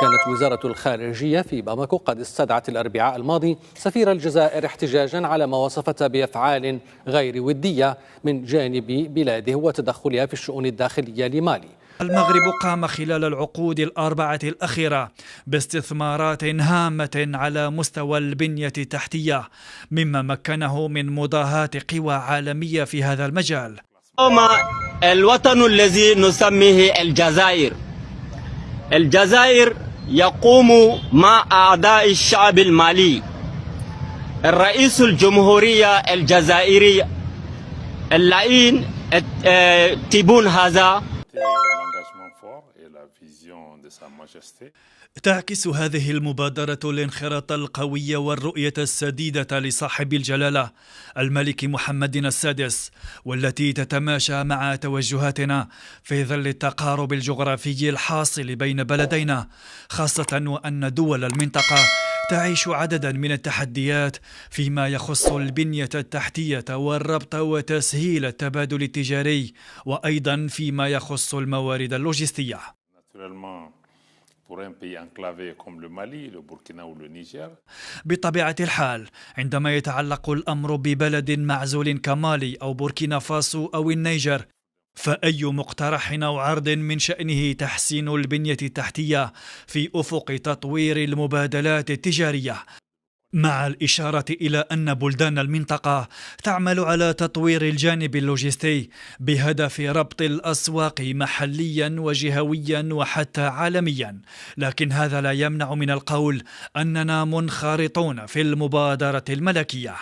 كانت وزارة الخارجية في باماكو قد استدعت الأربعاء الماضي سفير الجزائر احتجاجا على ما وصفت بأفعال غير ودية من جانب بلاده وتدخلها في الشؤون الداخلية لمالي. المغرب قام خلال العقود الأربعة الأخيرة باستثمارات هامة على مستوى البنية التحتية، مما مكنه من مضاهاة قوى عالمية في هذا المجال. الوطن الذي نسميه الجزائر يقوم مع أعضاء الشعب المالي. الرئيس الجمهورية الجزائري اللعين تيبون هذا. تعكس هذه المبادرة الانخراط القوي والرؤية السديدة لصاحب الجلالة الملك محمد السادس، والتي تتماشى مع توجهاتنا في ظل التقارب الجغرافي الحاصل بين بلدينا، خاصة وأن دول المنطقة تعيش عددا من التحديات فيما يخص البنية التحتية والربط وتسهيل التبادل التجاري، وأيضا فيما يخص الموارد اللوجستية. بطبيعة الحال عندما يتعلق الأمر ببلد معزول كمالي أو بوركينا فاسو أو النيجر، فأي مقترح أو عرض من شأنه تحسين البنية التحتية في أفق تطوير المبادلات التجارية، مع الإشارة إلى أن بلدان المنطقة تعمل على تطوير الجانب اللوجستي بهدف ربط الأسواق محليا وجهويا وحتى عالميا، لكن هذا لا يمنع من القول أننا منخرطون في المبادرة الملكية.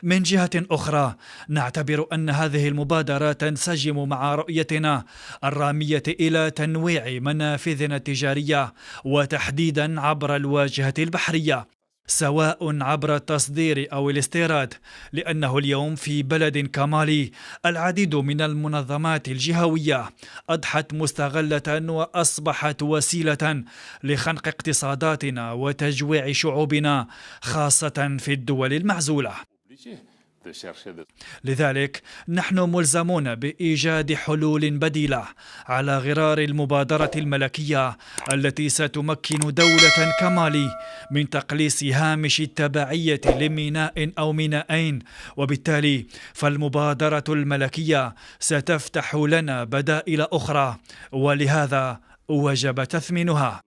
من جهة أخرى نعتبر أن هذه المبادرة تنسجم مع رؤيتنا الرامية إلى تنويع منافذنا التجارية، وتحديدا عبر الواجهة البحرية، سواء عبر التصدير أو الاستيراد، لأنه اليوم في بلد كمالي العديد من المنظمات الجهوية أضحت مستغلة وأصبحت وسيلة لخنق اقتصاداتنا وتجويع شعوبنا، خاصة في الدول المعزولة. لذلك نحن ملزمون بإيجاد حلول بديلة على غرار المبادرة الملكية التي ستمكن دولة كمالي من تقليص هامش التبعية لميناء أو ميناءين، وبالتالي فالمبادرة الملكية ستفتح لنا بدائل أخرى، ولهذا وجب تثمينها.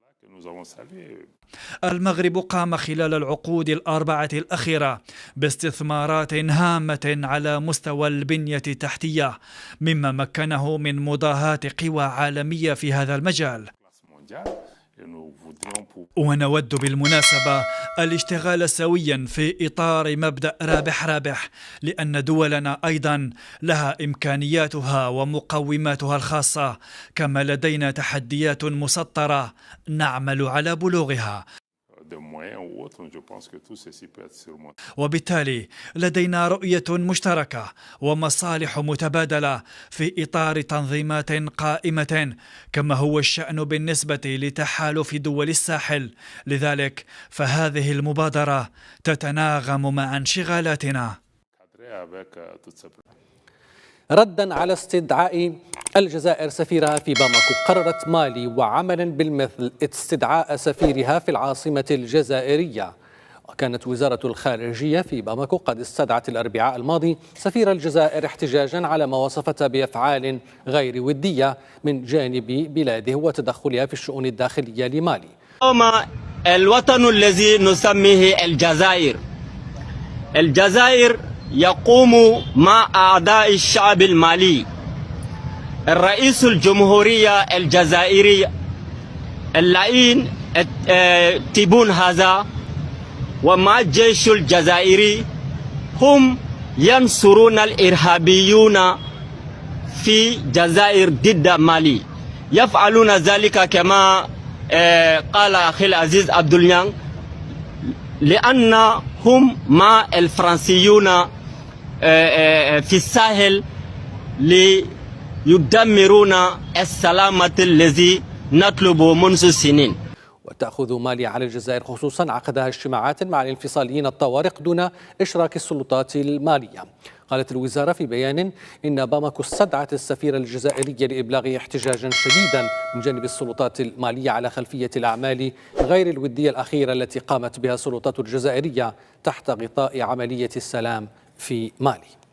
المغرب قام خلال العقود الأربعة الأخيرة باستثمارات هامة على مستوى البنية التحتية، مما مكنه من مضاهاة قوى عالمية في هذا المجال. ونود بالمناسبة الاشتغال سويا في إطار مبدأ رابح، لأن دولنا أيضا لها إمكانياتها ومقوماتها الخاصة، كما لدينا تحديات مسطرة نعمل على بلوغها. وبالتالي لدينا رؤية مشتركة ومصالح متبادلة في إطار تنظيمات قائمة، كما هو الشأن بالنسبة لتحالف دول الساحل. لذلك فهذه المبادرة تتناغم مع انشغالاتنا. ردا على استدعاء الجزائر سفيرها في باماكو، قررت مالي وعملا بالمثل استدعاء سفيرها في العاصمة الجزائرية. وكانت وزارة الخارجية في باماكو قد استدعت الأربعاء الماضي سفير الجزائر احتجاجا على ما وصفت بأفعال غير ودية من جانب بلاده وتدخلها في الشؤون الداخلية لمالي. الوطن الذي نسميه الجزائر يقوم مع أعضاء الشعب المالي. الرئيس الجمهورية الجزائري اللعين تيبون هذا ومع الجيش الجزائري هم ينصرون الإرهابيون في الجزائر ضد مالي. يفعلون ذلك كما قال أخي العزيز عبد اليان، لأنهم مع الفرنسيون في الساحل ليدمرون السلامة الذي نطلبه منذ سنين. وتأخذ مالي على الجزائر خصوصا عقدها اجتماعات مع الانفصاليين الطوارق دون إشراك السلطات المالية. قالت الوزارة في بيان إن باماكو استدعت السفير الجزائري لإبلاغ احتجاجا شديدا من جانب السلطات المالية على خلفية الأعمال غير الودية الأخيرة التي قامت بها السلطات الجزائرية تحت غطاء عملية السلام في مالي.